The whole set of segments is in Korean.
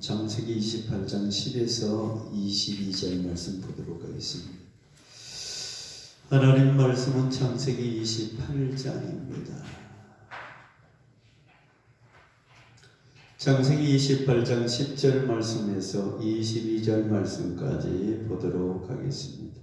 창세기 28장 10에서 22절 말씀 보도록 하겠습니다. 하나님 말씀은 창세기 28장입니다. 창세기 28장 10절 말씀에서 22절 말씀까지 보도록 하겠습니다.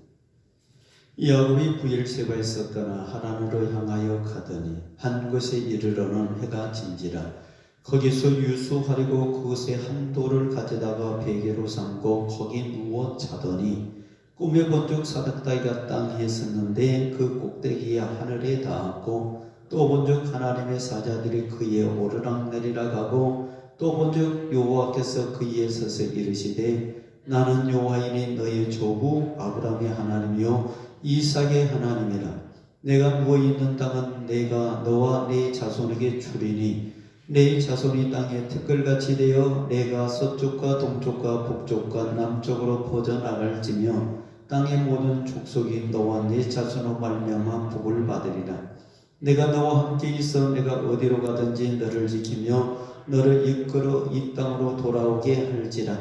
야곱이 브엘세바에 있었더나 하란으로 향하여 가더니 한 곳에 이르러는 해가 진지라. 거기서 유수하려고 그곳에 한 돌을 가져다가 베개로 삼고 거기 누워 자더니 꿈에 본즉 사닥다리가 땅에 섰는데 그 꼭대기가 하늘에 닿았고 또 본즉 하나님의 사자들이 그의 오르락내리락 하고 또 본즉 여호와께서 그 위에 서서 이르시되 나는 여호와이니 너의 조부 아브라함의 하나님이요 이삭의 하나님이라. 내가 누워있는 땅은 내가 너와 네 자손에게 주리니 네 자손이 땅에 티끌같이 되어 내가 서쪽과 동쪽과 북쪽과 남쪽으로 퍼져나갈지며 땅의 모든 족속이 너와 네 자손으로 말미암아 복을 받으리라. 내가 너와 함께 있어 내가 어디로 가든지 너를 지키며 너를 이끌어 이 땅으로 돌아오게 할지라.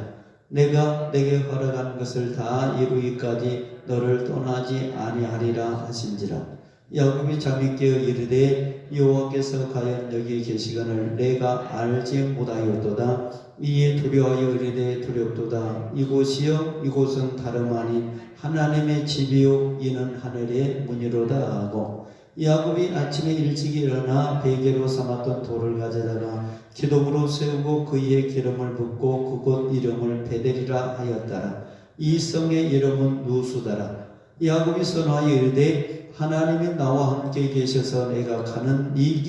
내가 내게 허락한 것을 다 이루기까지 너를 떠나지 아니하리라 하신지라. 야곱이 잠이 깨어 이르되 여호와께서 과연 여기 계시거늘 내가 알지 못하였도다. 이에 두려워하여 이르되 두렵도다. 이곳이여 이곳은 다름 아닌 하나님의 집이요 이는 하늘의 문이로다 하고 야곱이 아침에 일찍 일어나 베개로 삼았던 돌을 가져다가 기둥으로 세우고 그 위에 기름을 붓고 그곳 이름을 베델이라 하였더라. 이 성의 이름은 누수다라. 야곱이 선하여 이르되 하나님이 나와 함께 계셔서 내가 가는 이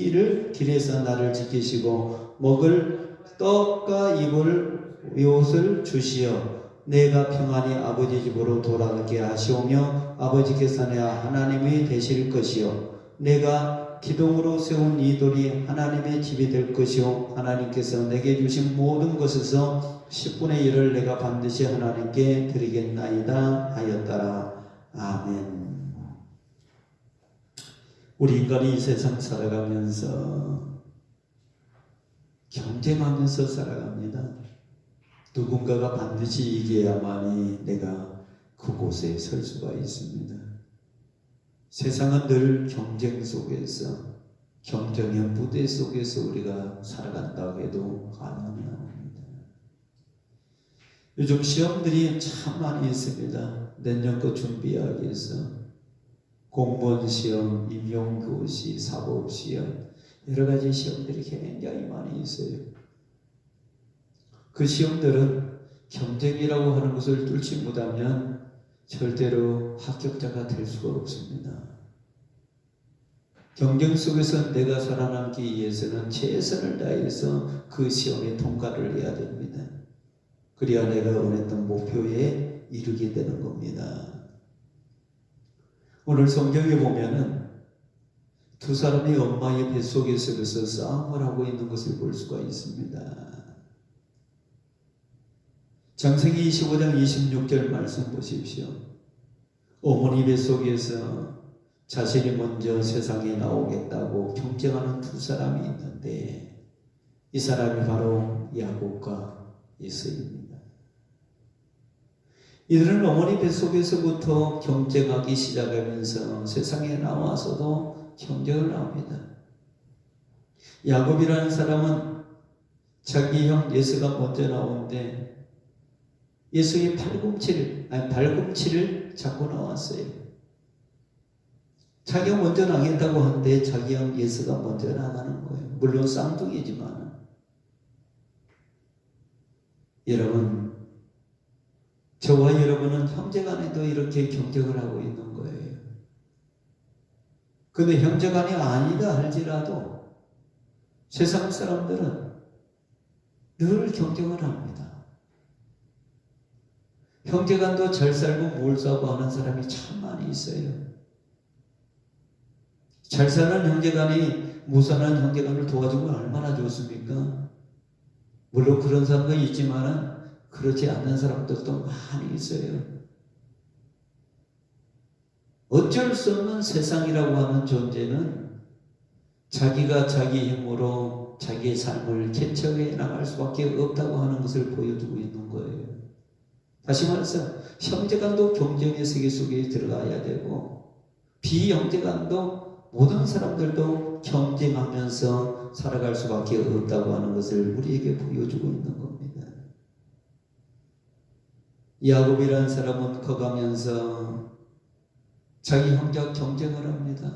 길에서 나를 지키시고 먹을 떡과 입을 옷을 주시어 내가 평안히 아버지 집으로 돌아가게 하시오며 아버지께서 내 하나님이 되실 것이요 내가 기둥으로 세운 이 돌이 하나님의 집이 될 것이요 하나님께서 내게 주신 모든 것에서 10분의 1을 내가 반드시 하나님께 드리겠나이다 하였더라. 아멘. 우리 인간이 이 세상 살아가면서 경쟁하면서 살아갑니다. 누군가가 반드시 이겨야만이 내가 그곳에 설 수가 있습니다. 세상은 늘 경쟁 속에서 경쟁의 무대 속에서 우리가 살아간다고 해도 과언이 아닙니다. 요즘 시험들이 참 많이 있습니다. 내년 거 준비하기 위해서 공무원 시험, 임용교시, 사법시험 여러 가지 시험들이 굉장히 많이 있어요. 그 시험들은 경쟁이라고 하는 것을 뚫지 못하면 절대로 합격자가 될 수가 없습니다. 경쟁 속에서 내가 살아남기 위해서는 최선을 다해서 그 시험에 통과를 해야 됩니다. 그래야 내가 원했던 목표에 이르게 되는 겁니다. 오늘 성경에 보면은 두 사람이 엄마의 뱃속에 서서 싸움을 하고 있는 것을 볼 수가 있습니다. 창세기 25장 26절 말씀 보십시오. 어머니 뱃속에서 자신이 먼저 세상에 나오겠다고 경쟁하는 두 사람이 있는데 이 사람이 바로 야곱과 에서입니다. 이들은 어머니 뱃속에서부터 경쟁하기 시작하면서 세상에 나와서도 경쟁을 합니다. 야곱이라는 사람은 자기 형 에서가 먼저 나오는데 에서의 발꿈치를 잡고 나왔어요. 자기가 먼저 나겠다고 하는데 자기 형 에서가 먼저 나가는 거예요. 물론 쌍둥이지만 여러분 저와 여러분은 형제간에도 이렇게 경쟁을 하고 있는 거예요. 근데 형제간이 아니다 할지라도 세상 사람들은 늘 경쟁을 합니다. 형제간도 잘 살고 뭘 사고 하는 사람이 참 많이 있어요. 잘 사는 형제간이 못 사는 형제간을 도와주면 얼마나 좋습니까? 물론 그런 사람도 있지만은 그렇지 않는 사람들도 많이 있어요. 어쩔 수 없는 세상이라고 하는 존재는 자기가 자기 힘으로 자기의 삶을 개척해 나갈 수밖에 없다고 하는 것을 보여주고 다시 말해서 형제간도 경쟁의 세계 속에 들어가야 되고, 비형제간도 모든 사람들도 경쟁하면서 살아갈 수밖에 없다고 하는 것을 우리에게 보여주고 있는 겁니다. 야곱이라는 사람은 커가면서 자기 형제와 경쟁을 합니다.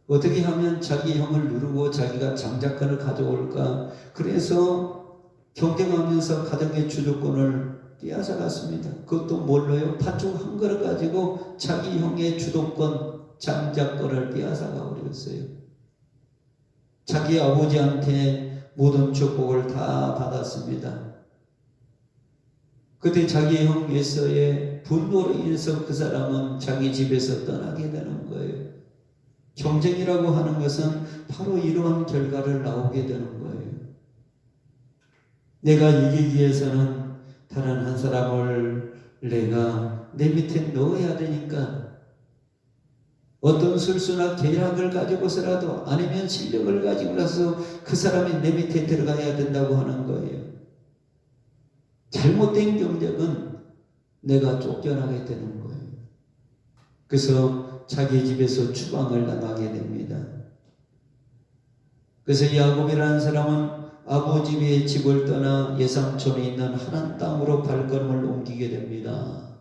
어떻게 하면 자기 형을 누르고 자기가 장자권을 가져올까? 그래서 경쟁하면서 가정의 주도권을 빼앗아갔습니다. 그것도 뭘로요? 팥죽 한 그릇 가지고 자기 형의 주도권, 장자권을 빼앗아가 버렸어요. 자기 아버지한테 모든 축복을 다 받았습니다. 그때 자기 형 에서의 분노로 인해서 그 사람은 자기 집에서 떠나게 되는 거예요. 경쟁이라고 하는 것은 바로 이러한 결과를 나오게 되는 거예요. 내가 이기기 위해서는 다른 한 사람을 내가 내 밑에 넣어야 되니까 어떤 술수나 계략을 가지고서라도 아니면 실력을 가지고라서 그 사람이 내 밑에 들어가야 된다고 하는 거예요. 잘못된 경쟁은 내가 쫓겨나게 되는 거예요. 그래서 자기 집에서 추방을 당하게 됩니다. 그래서 야곱이라는 사람은 아버지 집의 집을 떠나 예상촌에 있는 하란 땅으로 발걸음을 옮기게 됩니다.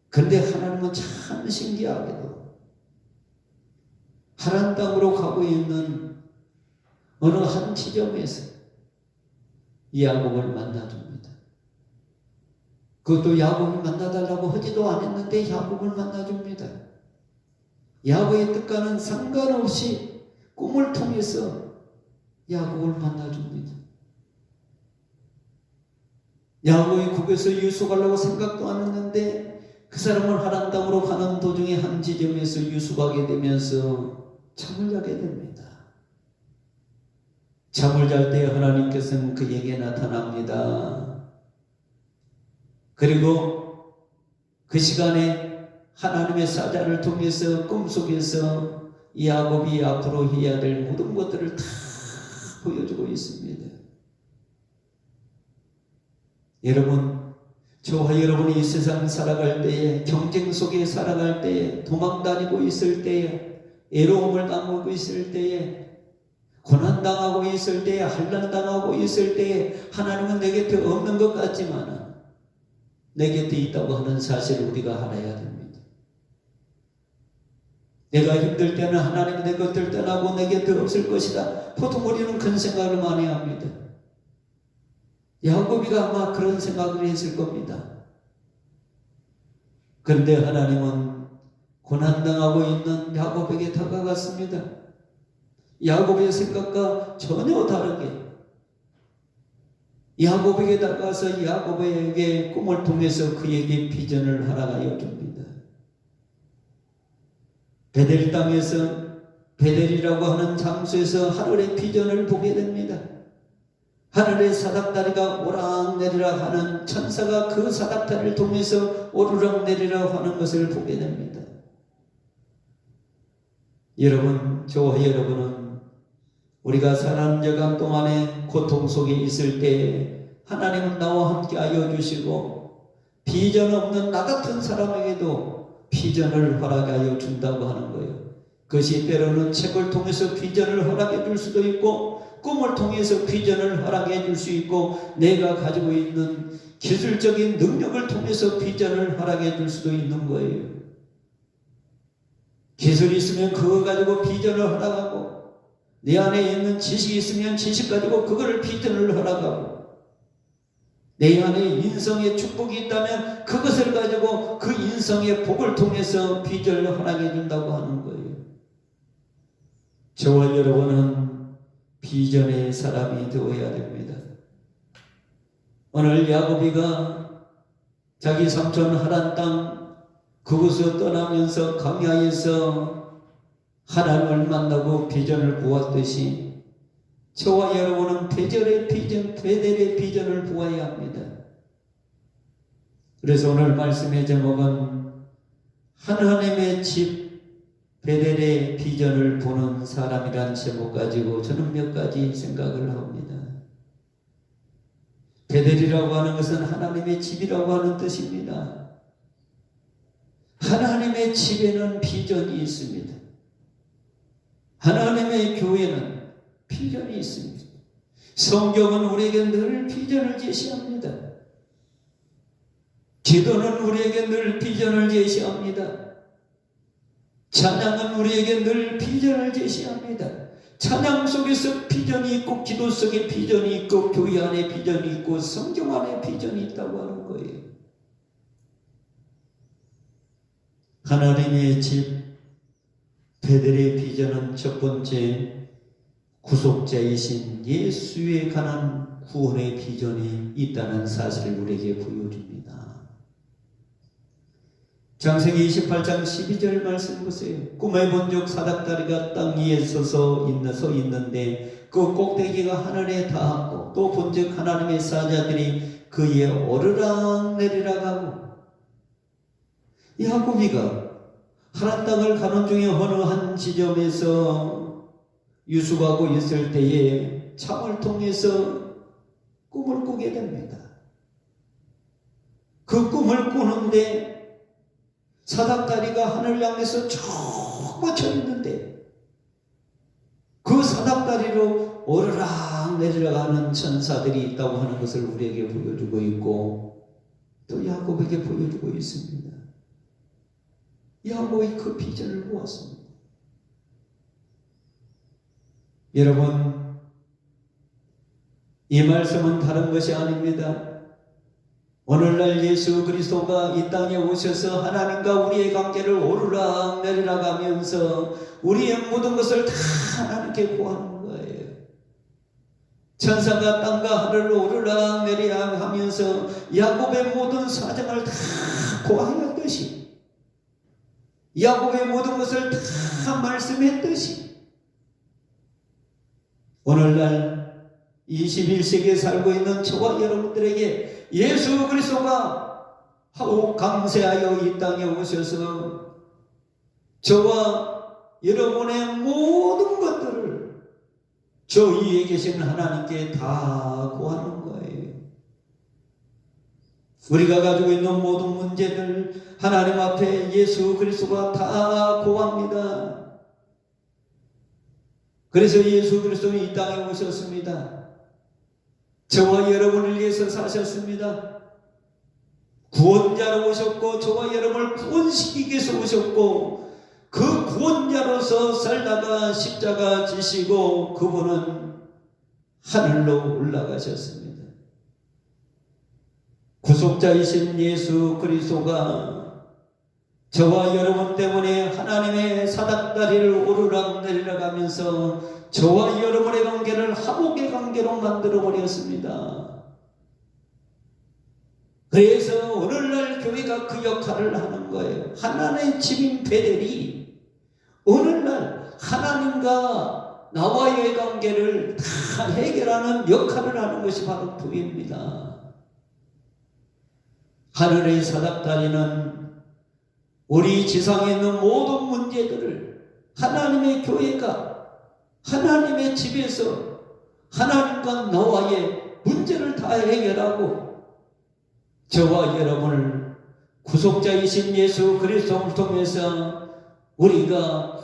그런데 하나님은 참 신기하게도 하란 땅으로 가고 있는 어느 한 지점에서 야곱을 만나줍니다. 그것도 야곱을 만나달라고 하지도 않았는데 야곱을 만나줍니다. 야곱의 뜻과는 상관없이 꿈을 통해서 야곱을 만나줍니다. 야곱이 국에서 유숙하려고 생각도 안 했는데 그 사람을 하란 땅으로 가는 도중에 한 지점에서 유숙하게 되면서 잠을 자게 됩니다. 잠을 잘 때 하나님께서는 그에게 나타납니다. 그리고 그 시간에 하나님의 사자를 통해서 꿈속에서 야곱이 앞으로 해야 될 모든 것들을 다 보여주고 있습니다. 여러분, 저와 여러분이 이 세상 살아갈 때에, 경쟁 속에 살아갈 때에, 도망다니고 있을 때에, 애로움을 당하고 있을 때에, 고난당하고 있을 때에, 환난당하고 있을 때에 하나님은 내 곁에 없는 것 같지만 내 곁에 있다고 하는 사실을 우리가 알아야 됩니다. 내가 힘들 때는 하나님은 내 곁을 떠나고 내 곁에 없을 것이다. 보통 우리는 그런 생각을 많이 합니다. 야곱이가 아마 그런 생각을 했을 겁니다. 그런데 하나님은 고난당하고 있는 야곱에게 다가갔습니다. 야곱의 생각과 전혀 다르게 야곱에게 다가가서 야곱에게 꿈을 통해서 그에게 비전을 허락하여 줍니다. 베델 땅에서 베델이라고 하는 장소에서 하늘의 비전을 보게 됩니다. 하늘의 사닥다리가 오락내리락 하는 천사가 그 사닥다리를 통해서 오르락내리락 하는 것을 보게 됩니다. 여러분, 저와 여러분은 우리가 사는 여간 동안에 고통 속에 있을 때 하나님은 나와 함께 하여 주시고 비전 없는 나 같은 사람에게도 비전을 허락하여 준다고 하는 거예요. 그것이 때로는 책을 통해서 비전을 허락해 줄 수도 있고 꿈을 통해서 비전을 허락해 줄 수 있고 내가 가지고 있는 기술적인 능력을 통해서 비전을 허락해 줄 수도 있는 거예요. 기술이 있으면 그거 가지고 비전을 허락하고 내 안에 있는 지식이 있으면 지식 가지고 그거를 비전을 허락하고 내 안에 인성의 축복이 있다면 그것을 가지고 그 인성의 복을 통해서 비전을 허락해 준다고 하는 거예요. 저와 여러분은 비전의 사람이 되어야 됩니다. 오늘 야곱이가 자기 삼촌 하란 땅 그곳을 떠나면서 광야에서 하나님을 만나고 비전을 보았듯이 저와 여러분은 베델의 비전을 보아야 합니다. 그래서 오늘 말씀의 제목은 하나님의 집 베델의 비전을 보는 사람이란 제목 가지고 저는 몇 가지 생각을 합니다. 베델이라고 하는 것은 하나님의 집이라고 하는 뜻입니다. 하나님의 집에는 비전이 있습니다. 하나님의 교회는 비전이 있습니다. 성경은 우리에게 늘 비전을 제시합니다. 기도는 우리에게 늘 비전을 제시합니다. 찬양은 우리에게 늘 비전을 제시합니다. 찬양 속에서 비전이 있고 기도 속에 비전이 있고 교회 안에 비전이 있고 성경 안에 비전이 있다고 하는 거예요. 하나님의 집 베델의 비전은 첫 번째 구속자이신 예수에 관한 구원의 비전이 있다는 사실을 우리에게 보여줍니다. 창세기 28장 12절 말씀 보세요. 꿈에 본즉 사닥다리가 땅 위에 서 있는데 그 꼭대기가 하늘에 닿았고 또 본즉 하나님의 사자들이 그 위에 오르락 내리락 하고 야곱이가 하란 땅을 가는 중에 어느 한 지점에서 유숙하고 있을 때에 잠을 통해서 꿈을 꾸게 됩니다. 그 꿈을 꾸는데 사닥다리가 하늘을 향해서 쭉 뻗쳐 있는데 그 사닥다리로 오르락 내리락 하는 천사들이 있다고 하는 것을 우리에게 보여주고 있고 또 야곱에게 보여주고 있습니다. 야곱이 그 비전을 보았습니다. 여러분, 이 말씀은 다른 것이 아닙니다. 오늘날 예수 그리스도가 이 땅에 오셔서 하나님과 우리의 관계를 오르락 내리락 하면서 우리의 모든 것을 다 하나님께 구하는 거예요. 천사가 땅과 하늘을 오르락 내리락 하면서 야곱의 모든 사정을 다 고하였듯이 야곱의 모든 것을 다 말씀했듯이 오늘날 21세기에 살고 있는 저와 여러분들에게 예수 그리스도가 하고 강세하여 이 땅에 오셔서 저와 여러분의 모든 것들을 저 위에 계신 하나님께 다 구하는 거예요. 우리가 가지고 있는 모든 문제를 하나님 앞에 예수 그리스도가 다 구합니다. 그래서 예수 그리스도는 이 땅에 오셨습니다. 저와 여러분을 위해서 사셨습니다. 구원자로 오셨고 저와 여러분을 구원시키기 위해서 오셨고 그 구원자로서 살다가 십자가 지시고 그분은 하늘로 올라가셨습니다. 구속자이신 예수 그리스도가 저와 여러분 때문에 하나님의 사닥다리를 오르락 내리락 하면서 저와 여러분의 관계를 화목의 관계로 만들어 버렸습니다. 그래서 오늘날 교회가 그 역할을 하는 거예요. 하나님의 집인 베델이 오늘날 하나님과 나와의 관계를 다 해결하는 역할을 하는 것이 바로 교회입니다. 하늘의 사닥다리는 우리 지상에 있는 모든 문제들을 하나님의 교회가 하나님의 집에서 하나님과 나와의 문제를 다 해결하고 저와 여러분을 구속자이신 예수 그리스도를 통해서 우리가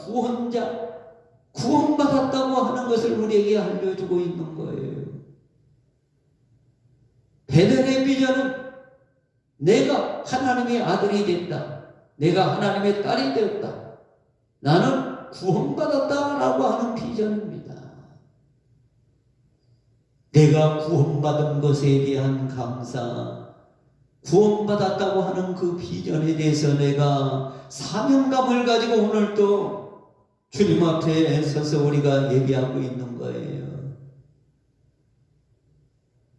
구원받았다고 하는 것을 우리에게 알려주고 있는 거예요. 베델의 비전은 내가 하나님의 아들이 된다. 내가 하나님의 딸이 되었다. 나는 구원받았다라고 하는 비전입니다. 내가 구원받은 것에 대한 감사, 구원받았다고 하는 그 비전에 대해서 내가 사명감을 가지고 오늘 또 주님 앞에 서서 우리가 예배하고 있는 거예요.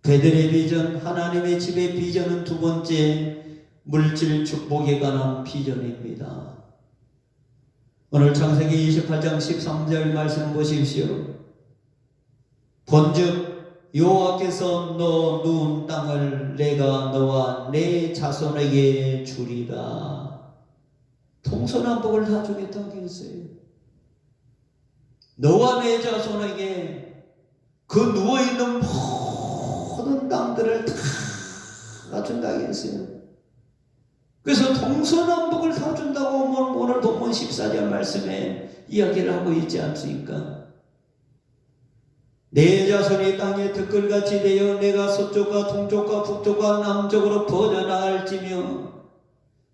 베델의 비전, 하나님의 집의 비전은 두 번째 물질 축복에 관한 비전입니다. 오늘 창세기 28장 13절 말씀 보십시오. 본즉 여호와께서 너 누운 땅을 내가 너와 내 자손에게 주리라. 동서남북을 다 주겠다고 했어요. 너와 내 자손에게 그 누워있는 모든 땅들을 다 준다 했어요. 그래서 동서남북을 다 준다고 오늘 본문 14절 말씀에 이야기를 하고 있지 않습니까? 내 자손이 땅에 들끓같이 되어 내가 서쪽과 동쪽과 북쪽과 남쪽으로 퍼져나갈지며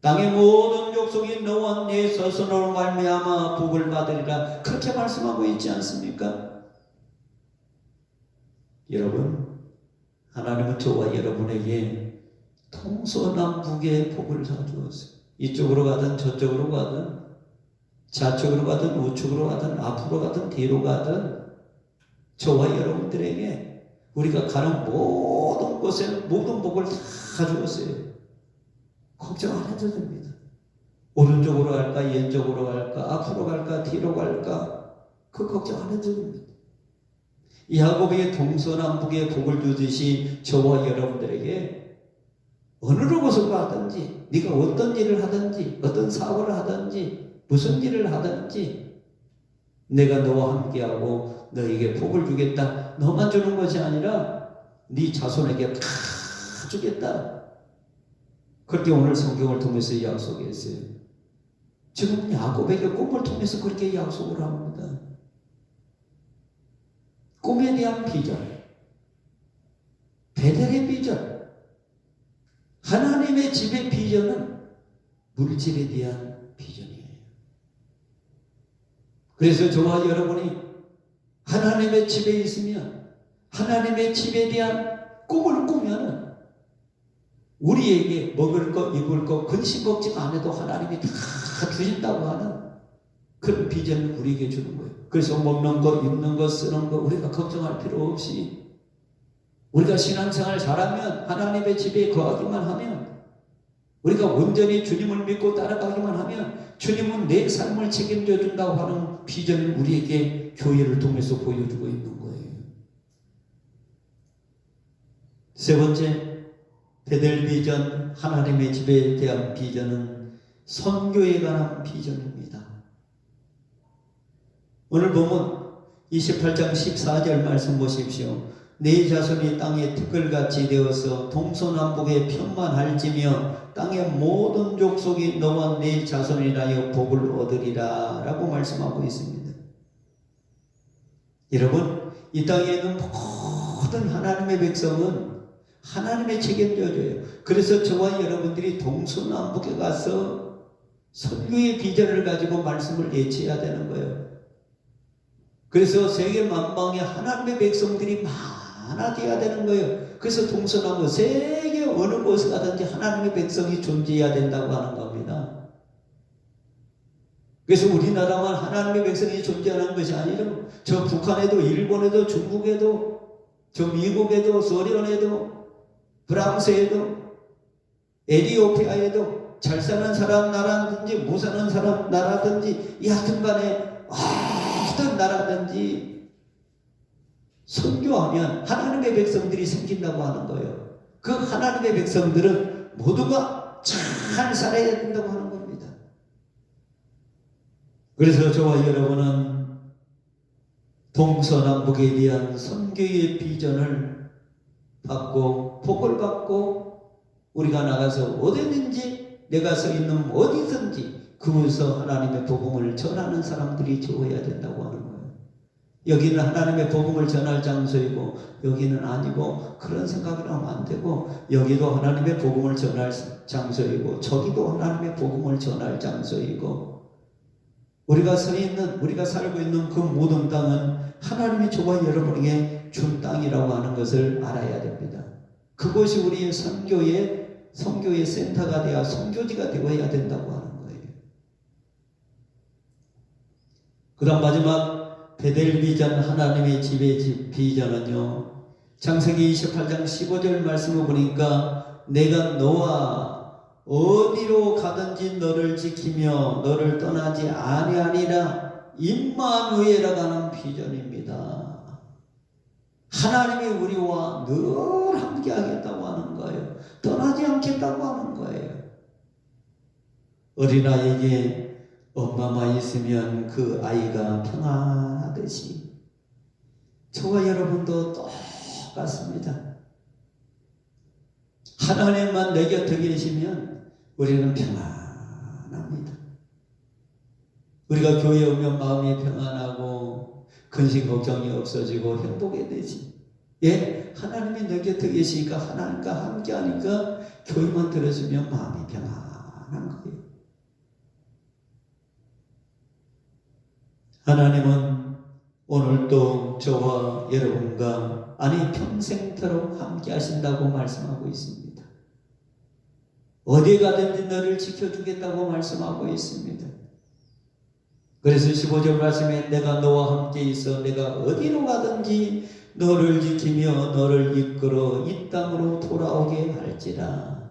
땅의 모든 족속이 너와 내 자손으로 말미암아 복을 받으리라. 그렇게 말씀하고 있지 않습니까? 여러분, 하나님은 저와 여러분에게 동서남북의 복을 다 주었어요. 이쪽으로 가든 저쪽으로 가든 좌측으로 가든 우측으로 가든 앞으로 가든 뒤로 가든 저와 여러분들에게 우리가 가는 모든 곳에 모든 복을 다 주었어요. 걱정 안 해도 됩니다. 오른쪽으로 갈까 왼쪽으로 갈까 앞으로 갈까 뒤로 갈까 그 걱정 안 해도 됩니다. 야곱에게 동서남북의 복을 주듯이 저와 여러분들에게 어느 곳으로 가든지 네가 어떤 일을 하든지 어떤 사업을 하든지 무슨 일을 하든지 내가 너와 함께하고 너에게 복을 주겠다. 너만 주는 것이 아니라 네 자손에게 다 주겠다. 그렇게 오늘 성경을 통해서 약속했어요. 지금 야곱에게 꿈을 통해서 그렇게 약속을 합니다. 꿈에 대한 비전, 베델의 비전, 하나님의 집의 비전은 물질에 대한 비전이에요. 그래서 저와 여러분이 하나님의 집에 있으면 하나님의 집에 대한 꿈을 꾸면은 우리에게 먹을 것, 입을 것, 근심 걱정 안 해도 하나님이 다 주신다고 하는 그런 비전을 우리에게 주는 거예요. 그래서 먹는 것, 입는 것, 쓰는 것 우리가 걱정할 필요 없이 우리가 신앙생활 잘하면 하나님의 집에 거하기만 하면 우리가 온전히 주님을 믿고 따라가기만 하면 주님은 내 삶을 책임져 준다고 하는 비전을 우리에게 교회를 통해서 보여주고 있는 거예요. 세 번째, 베델 비전, 하나님의 집에 대한 비전은 선교에 관한 비전입니다. 오늘 보면 28장 14절 말씀 보십시오. 내 자손이 땅에 티끌같이 되어서 동서남북에 편만할지며 땅의 모든 족속이 너와 내 자손이라여 복을 얻으리라 라고 말씀하고 있습니다. 여러분, 이 땅에 있는 모든 하나님의 백성은 하나님의 책임져줘요. 그래서 저와 여러분들이 동서남북에 가서 선교의 비전을 가지고 말씀을 예치해야 되는 거예요. 그래서 세계 만방에 하나님의 백성들이 많아져야 되는 거예요. 그래서 동서남북 세계 어느 곳에 가든지 하나님의 백성이 존재해야 된다고 하는 겁니다. 그래서 우리나라만 하나님의 백성이 존재하는 것이 아니라 저 북한에도 일본에도 중국에도 저 미국에도 소련에도 프랑스에도 에티오피아에도 잘 사는 사람 나라든지 못 사는 사람 나라든지 여하튼 간에 어떤 나라든지 선교하면 하나님의 백성들이 생긴다고 하는 거예요. 그 하나님의 백성들은 모두가 잘 살아야 된다고 하는 겁니다. 그래서 저와 여러분은 동서남북에 대한 선교의 비전을 받고 복을 받고 우리가 나가서 어디든지 내가 서 있는 어디든지 그곳에서 하나님의 복음을 전하는 사람들이 되어야 된다고 하는 거예요. 여기는 하나님의 복음을 전할 장소이고 여기는 아니고 그런 생각을 하면 안 되고 여기도 하나님의 복음을 전할 장소이고 저기도 하나님의 복음을 전할 장소이고 우리가 서 있는 우리가 살고 있는 그 모든 땅은 하나님이 저와 여러분에게 준 땅이라고 하는 것을 알아야 됩니다. 그것이 우리의 선교의 센터가 되어 선교지가 되어야 된다고 하는 거예요. 그 다음 마지막 베델 비전 하나님의 집의 비전은요. 창세기 28장 15절 말씀을 보니까 내가 너와 어디로 가든지 너를 지키며 너를 떠나지 아니하리라 임마누엘이라고 하는 비전입니다. 하나님이 우리와 늘 함께 하겠다고 하는 거예요. 떠나지 않겠다고 하는 거예요. 어린아이에게 엄마만 있으면 그 아이가 평안하듯이 저와 여러분도 똑같습니다. 하나님만 내 곁에 계시면 우리는 평안합니다. 우리가 교회에 오면 마음이 평안하고 근심 걱정이 없어지고 행복해 되지. 예, 하나님이 내 곁에 계시니까 하나님과 함께 하니까 교회만 들어주면 마음이 평안한 거예요. 하나님은 오늘도 저와 여러분과 아니 평생토록 함께 하신다고 말씀하고 있습니다. 어디 가든지 너를 지켜주겠다고 말씀하고 있습니다. 그래서 15절 말씀에 내가 너와 함께 있어 내가 어디로 가든지 너를 지키며 너를 이끌어 이 땅으로 돌아오게 할지라.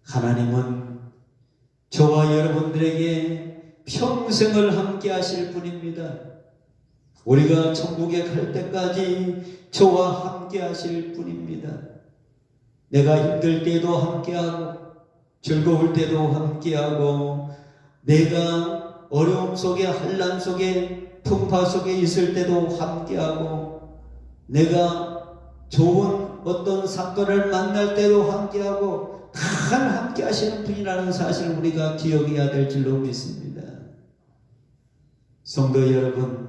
하나님은 저와 여러분들에게 평생을 함께 하실 분입니다. 우리가 천국에 갈 때까지 저와 함께 하실 분입니다. 내가 힘들 때도 함께하고 즐거울 때도 함께하고 내가 어려움 속에 환난 속에 풍파 속에 있을 때도 함께하고 내가 좋은 어떤 사건을 만날 때도 함께하고 다 함께 하시는 분이라는 사실을 우리가 기억해야 될 줄로 믿습니다. 성도 여러분,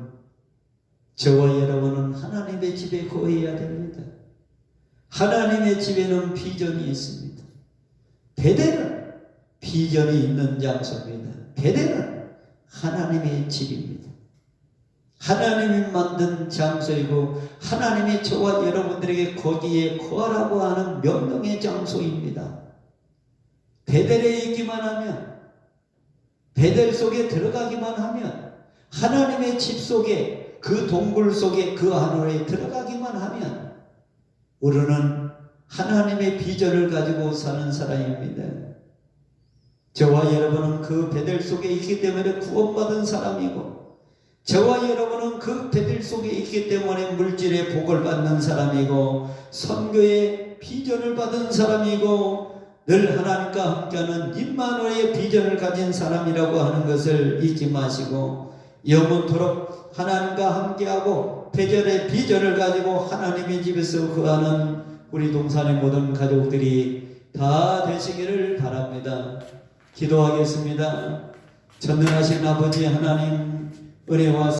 저와 여러분은 하나님의 집에 거해야 됩니다. 하나님의 집에는 비전이 있습니다. 베델은 비전이 있는 장소입니다. 베델은 하나님의 집입니다. 하나님이 만든 장소이고 하나님이 저와 여러분들에게 거기에 거하라고 하는 명령의 장소입니다. 베델에 있기만 하면, 베델 속에 들어가기만 하면, 하나님의 집 속에 그 동굴 속에 그 안으로 들어가기만 하면 우리는 하나님의 비전을 가지고 사는 사람입니다. 저와 여러분은 그 베델 속에 있기 때문에 구원받은 사람이고 저와 여러분은 그 베델 속에 있기 때문에 물질의 복을 받는 사람이고 선교의 비전을 받은 사람이고 늘 하나님과 함께하는 임마누엘의 비전을 가진 사람이라고 하는 것을 잊지 마시고 영원토록 하나님과 함께하고 베델의 비전을 가지고 하나님의 집에서 거하는 우리 동산의 모든 가족들이 다 되시기를 바랍니다. 기도하겠습니다. 전능하신 아버지 하나님, 은혜와